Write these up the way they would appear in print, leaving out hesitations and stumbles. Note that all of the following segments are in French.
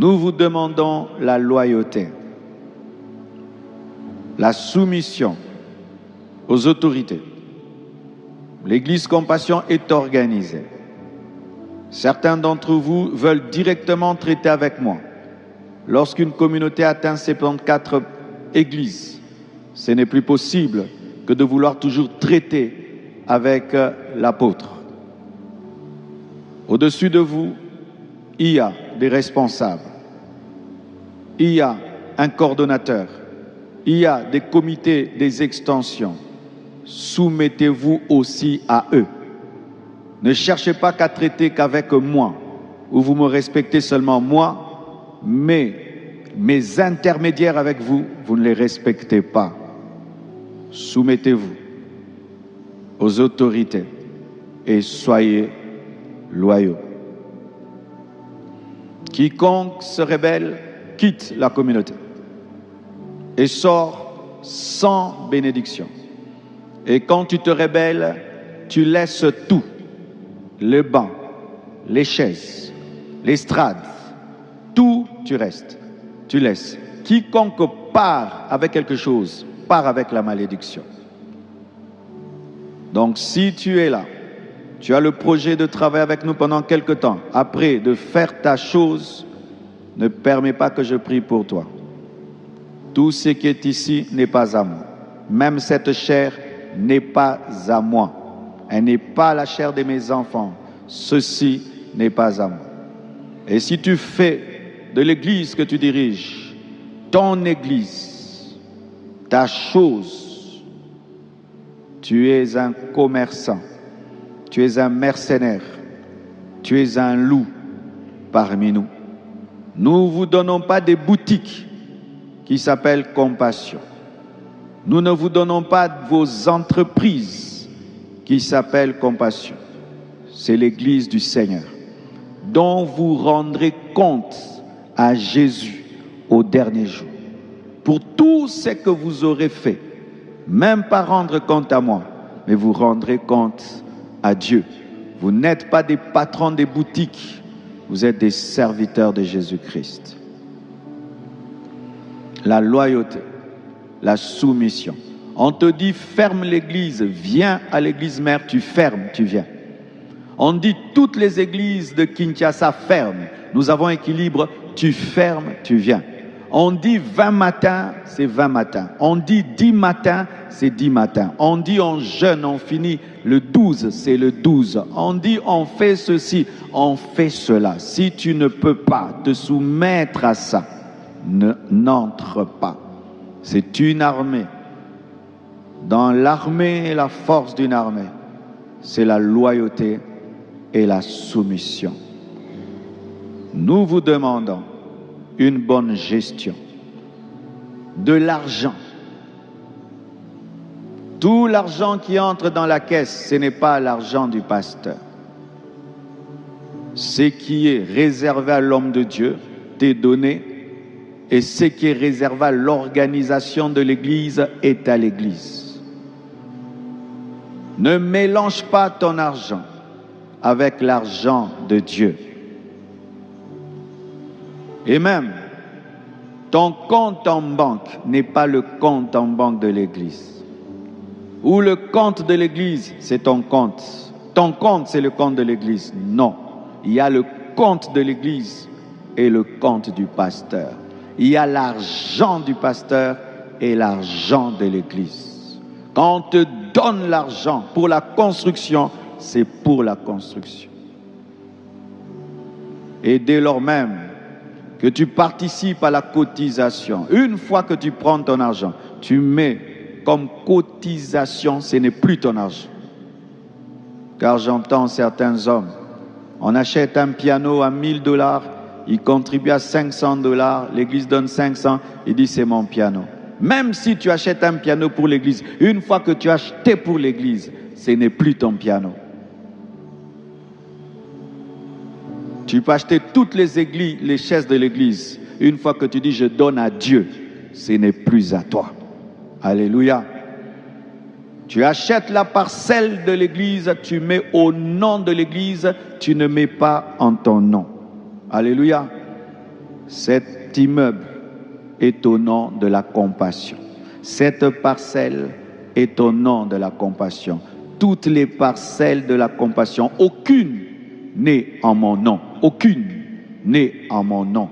Nous vous demandons la loyauté, la soumission aux autorités. L'Église Compassion est organisée. Certains d'entre vous veulent directement traiter avec moi. Lorsqu'une communauté atteint 74 églises, ce n'est plus possible que de vouloir toujours traiter avec l'apôtre. Au-dessus de vous, il y a des responsables, il y a un coordonnateur, il y a des comités des extensions. Soumettez-vous aussi à eux. Ne cherchez pas qu'à traiter qu'avec moi, où vous me respectez seulement moi, mais mes intermédiaires avec vous, vous ne les respectez pas. Soumettez-vous aux autorités et soyez loyaux. Quiconque se rebelle quitte la communauté et sort sans bénédiction. Et quand tu te rebelles, tu laisses tout, les bancs, les chaises, l'estrade, tout tu restes, tu laisses. Quiconque part avec quelque chose, part avec la malédiction. Donc si tu es là, tu as le projet de travailler avec nous pendant quelque temps, après de faire ta chose, ne permets pas que je prie pour toi. Tout ce qui est ici n'est pas à moi. Même cette chair n'est pas à moi. Elle n'est pas la chair de mes enfants. Ceci n'est pas à moi. Et si tu fais de l'église que tu diriges, ton église, ta chose, tu es un commerçant, tu es un mercenaire, tu es un loup parmi nous. Nous ne vous donnons pas des boutiques qui s'appellent Compassion. Nous ne vous donnons pas vos entreprises qui s'appellent Compassion. C'est l'Église du Seigneur, dont vous rendrez compte à Jésus au dernier jour. Pour tout ce que vous aurez fait, même pas rendre compte à moi, mais vous rendrez compte à Dieu. Vous n'êtes pas des patrons des boutiques, vous êtes des serviteurs de Jésus-Christ. La loyauté, la soumission. On te dit ferme l'église, viens à l'église mère, tu fermes, tu viens. On dit toutes les églises de Kinshasa ferment, nous avons équilibre, tu fermes, tu viens. On dit 20 matins, c'est 20 matins. On dit 10 matins, c'est 10 matins. On dit on jeûne, on finit le 12, c'est le 12. On dit on fait ceci, on fait cela. Si tu ne peux pas te soumettre à ça, n'entre pas. C'est une armée. Dans l'armée et la force d'une armée, c'est la loyauté et la soumission. Nous vous demandons une bonne gestion de l'argent. Tout l'argent qui entre dans la caisse, ce n'est pas l'argent du pasteur. Ce qui est réservé à l'homme de Dieu t'est donné, et ce qui est réservé à l'organisation de l'Église est à l'Église. Ne mélange pas ton argent avec l'argent de Dieu. Et même, ton compte en banque n'est pas le compte en banque de l'Église. Ou le compte de l'Église, c'est ton compte. Ton compte, c'est le compte de l'Église. Non. Il y a le compte de l'Église et le compte du pasteur. Il y a l'argent du pasteur et l'argent de l'Église. Quand on te donne l'argent pour la construction, c'est pour la construction. Et dès lors même que tu participes à la cotisation, une fois que tu prends ton argent, tu mets comme cotisation, ce n'est plus ton argent. Car j'entends certains hommes, on achète un piano à 1000 $, il contribue à 500 $, l'église donne 500, il dit c'est mon piano. Même si tu achètes un piano pour l'église, une fois que tu as acheté pour l'église, ce n'est plus ton piano. Tu peux acheter toutes les églises, les chaises de l'église. Une fois que tu dis je donne à Dieu, ce n'est plus à toi. Alléluia. Tu achètes la parcelle de l'église, tu mets au nom de l'église, tu ne mets pas en ton nom. Alléluia. Cet immeuble est au nom de la compassion. Cette parcelle est au nom de la compassion. Toutes les parcelles de la compassion, aucune n'est en mon nom. Aucune n'est en mon nom.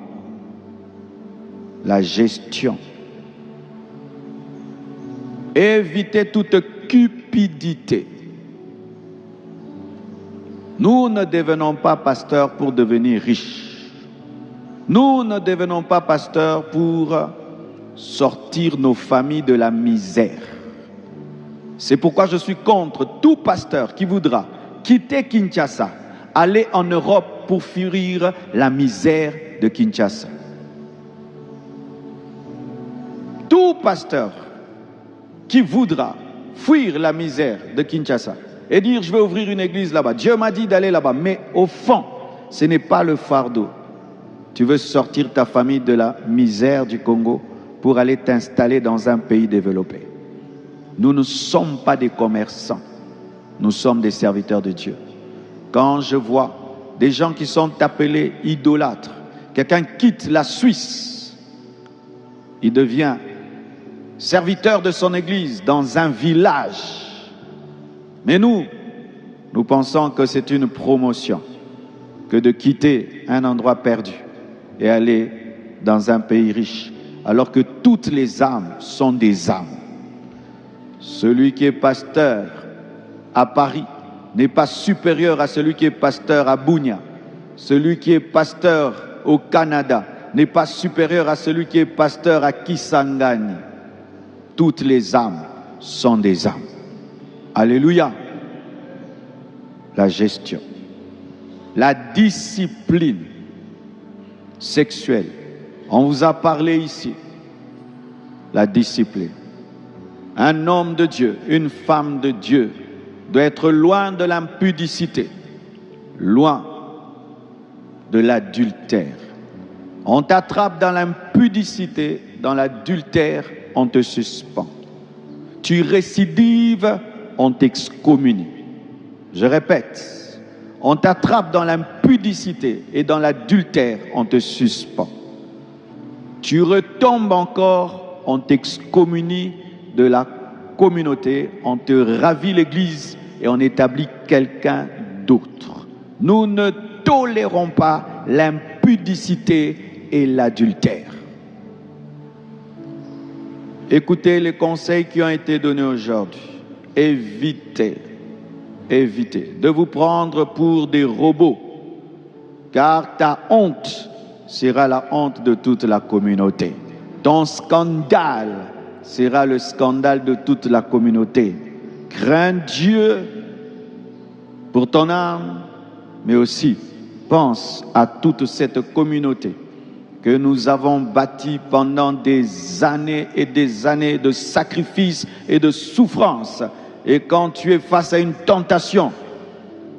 La gestion. Évitez toute cupidité. Nous ne devenons pas pasteurs pour devenir riches. Nous ne devenons pas pasteurs pour sortir nos familles de la misère. C'est pourquoi je suis contre tout pasteur qui voudra quitter Kinshasa, aller en Europe pour fuir la misère de Kinshasa. Tout pasteur qui voudra fuir la misère de Kinshasa et dire je vais ouvrir une église là-bas, Dieu m'a dit d'aller là-bas, mais au fond, ce n'est pas le fardeau. Tu veux sortir ta famille de la misère du Congo pour aller t'installer dans un pays développé. Nous ne sommes pas des commerçants, nous sommes des serviteurs de Dieu. Quand je vois des gens qui sont appelés idolâtres, quelqu'un quitte la Suisse, il devient serviteur de son église dans un village. Mais nous pensons que c'est une promotion que de quitter un endroit perdu et aller dans un pays riche, alors que toutes les âmes sont des âmes. Celui qui est pasteur à Paris n'est pas supérieur à celui qui est pasteur à Bunia. Celui qui est pasteur au Canada n'est pas supérieur à celui qui est pasteur à Kisangani. Toutes les âmes sont des âmes. Alléluia. La gestion. La discipline sexuelle. On vous a parlé ici. La discipline. Un homme de Dieu, une femme de Dieu doit être loin de l'impudicité, loin de l'adultère. On t'attrape dans l'impudicité, dans l'adultère, on te suspend. Tu récidives, on t'excommunie. Je répète, on t'attrape dans l'impudicité et dans l'adultère, on te suspend. Tu retombes encore, on t'excommunie de la communauté, on te ravit l'église et on établit quelqu'un d'autre. Nous ne tolérons pas l'impudicité et l'adultère. Écoutez les conseils qui ont été donnés aujourd'hui. Évitez de vous prendre pour des robots, car ta honte sera la honte de toute la communauté. Ton scandale sera le scandale de toute la communauté. Crains Dieu pour ton âme, mais aussi pense à toute cette communauté que nous avons bâtie pendant des années et des années de sacrifices et de souffrances. Et quand tu es face à une tentation,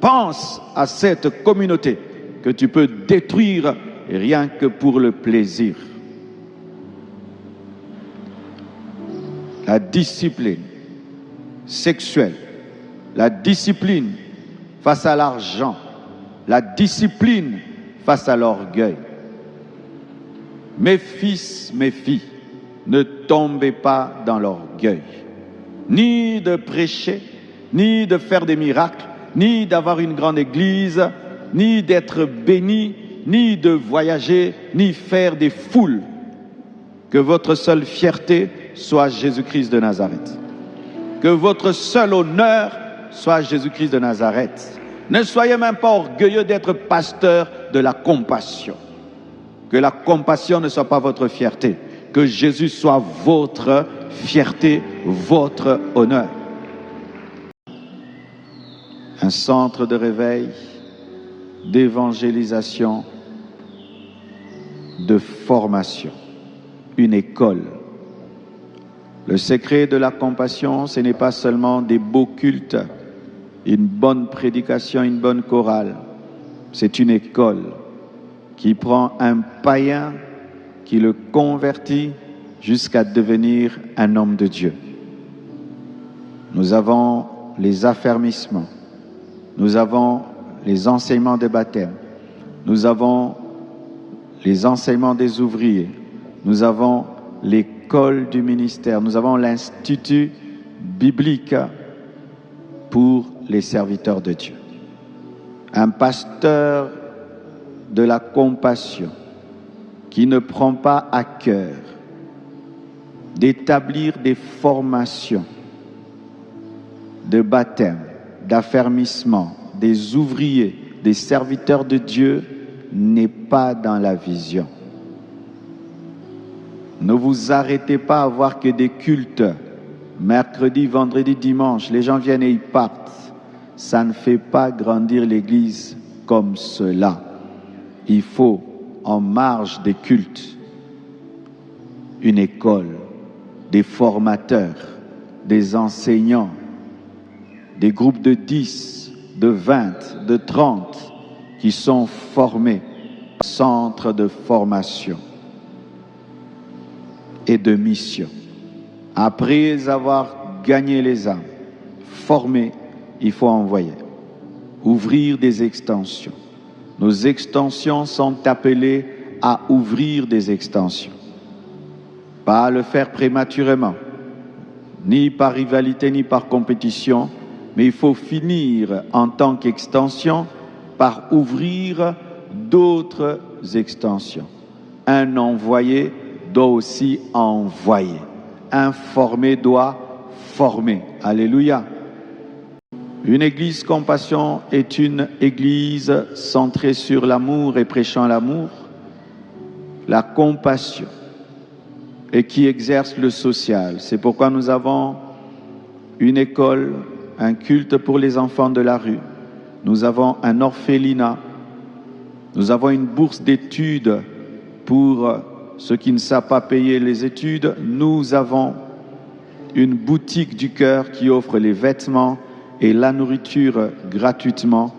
pense à cette communauté que tu peux détruire rien que pour le plaisir. La discipline sexuelle, la discipline face à l'argent, la discipline face à l'orgueil. Mes fils, mes filles, ne tombez pas dans l'orgueil, ni de prêcher, ni de faire des miracles, ni d'avoir une grande église, ni d'être béni, ni de voyager, ni faire des foules. Que votre seule fierté soit Jésus-Christ de Nazareth. Que votre seul honneur soit Jésus-Christ de Nazareth. Ne soyez même pas orgueilleux d'être pasteur de la compassion. Que la compassion ne soit pas votre fierté. Que Jésus soit votre fierté, votre honneur. Un centre de réveil, d'évangélisation, de formation. Une école. Le secret de la compassion, ce n'est pas seulement des beaux cultes, une bonne prédication, une bonne chorale. C'est une école qui prend un païen, qui le convertit jusqu'à devenir un homme de Dieu. Nous avons les affermissements, nous avons les enseignements de baptême, nous avons les enseignements des ouvriers, nous avons l'école du ministère, nous avons l'institut biblique pour les serviteurs de Dieu. Un pasteur de la compassion qui ne prend pas à cœur d'établir des formations de baptême, d'affermissement, des ouvriers, des serviteurs de Dieu n'est pas dans la vision. Ne vous arrêtez pas à voir que des cultes, mercredi, vendredi, dimanche, les gens viennent et ils partent. Ça ne fait pas grandir l'Église comme cela. Il faut, en marge des cultes, une école, des formateurs, des enseignants, des groupes de 10, de 20, de 30 qui sont formés, centre de formation et de mission. Après avoir gagné les âmes, formé, il faut envoyer, ouvrir des extensions. Nos extensions sont appelées à ouvrir des extensions. Pas à le faire prématurément, ni par rivalité, ni par compétition, mais il faut finir en tant qu'extension par ouvrir d'autres extensions. Un envoyé doit aussi envoyer. Un formé doit former. Alléluia. Une église compassion est une église centrée sur l'amour et prêchant l'amour, la compassion, et qui exerce le social. C'est pourquoi nous avons une école, un culte pour les enfants de la rue. Nous avons un orphelinat. Nous avons une bourse d'études pour ceux qui ne savent pas payer les études. Nous avons une boutique du cœur qui offre les vêtements et la nourriture gratuitement.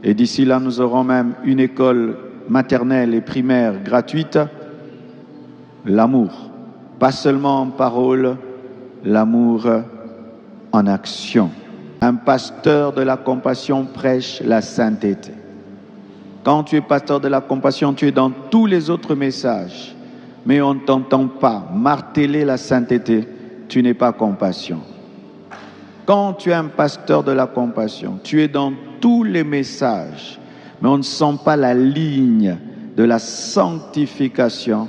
Et d'ici là, nous aurons même une école maternelle et primaire gratuite. L'amour. Pas seulement en parole, l'amour en action. Un pasteur de la compassion prêche la sainteté. Quand tu es pasteur de la compassion, tu es dans tous les autres messages, mais on ne t'entend pas marteler la sainteté, tu n'es pas compassion. Quand tu es un pasteur de la compassion, tu es dans tous les messages, mais on ne sent pas la ligne de la sanctification,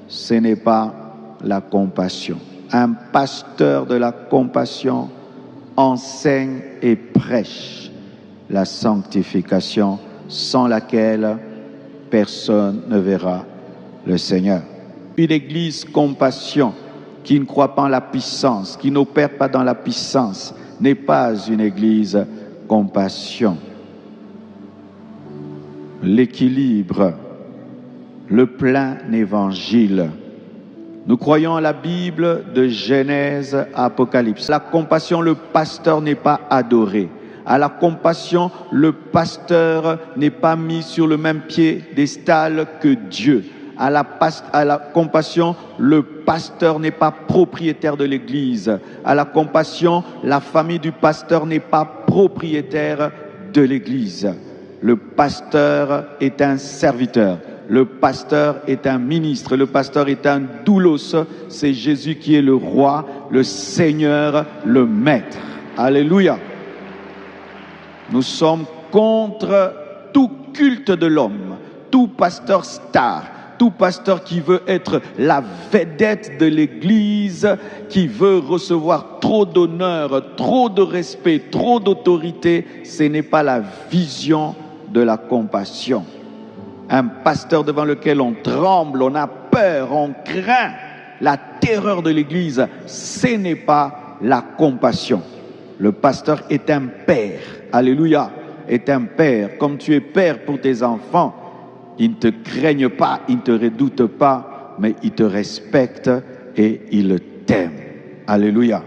ce n'est pas la compassion. Un pasteur de la compassion enseigne et prêche la sanctification sans laquelle personne ne verra le Seigneur. Une église compassion qui ne croit pas en la puissance, qui n'opère pas dans la puissance, n'est pas une église compassion. L'équilibre, le plein évangile. Nous croyons à la Bible de Genèse à Apocalypse. La compassion, le pasteur n'est pas adoré. À la compassion, le pasteur n'est pas mis sur le même piédestal que Dieu. À la compassion, le pasteur n'est pas propriétaire de l'église. À la compassion, la famille du pasteur n'est pas propriétaire de l'église. Le pasteur est un serviteur. Le pasteur est un ministre, le pasteur est un doulos, c'est Jésus qui est le roi, le Seigneur, le maître. Alléluia. Nous sommes contre tout culte de l'homme, tout pasteur star, tout pasteur qui veut être la vedette de l'église, qui veut recevoir trop d'honneur, trop de respect, trop d'autorité. Ce n'est pas la vision de la compassion. Un pasteur devant lequel on tremble, on a peur, on craint la terreur de l'église, ce n'est pas la compassion. Le pasteur est un père, alléluia, est un père. Comme tu es père pour tes enfants, ils ne te craignent pas, ils ne te redoutent pas, mais ils te respectent et ils t'aiment. Alléluia.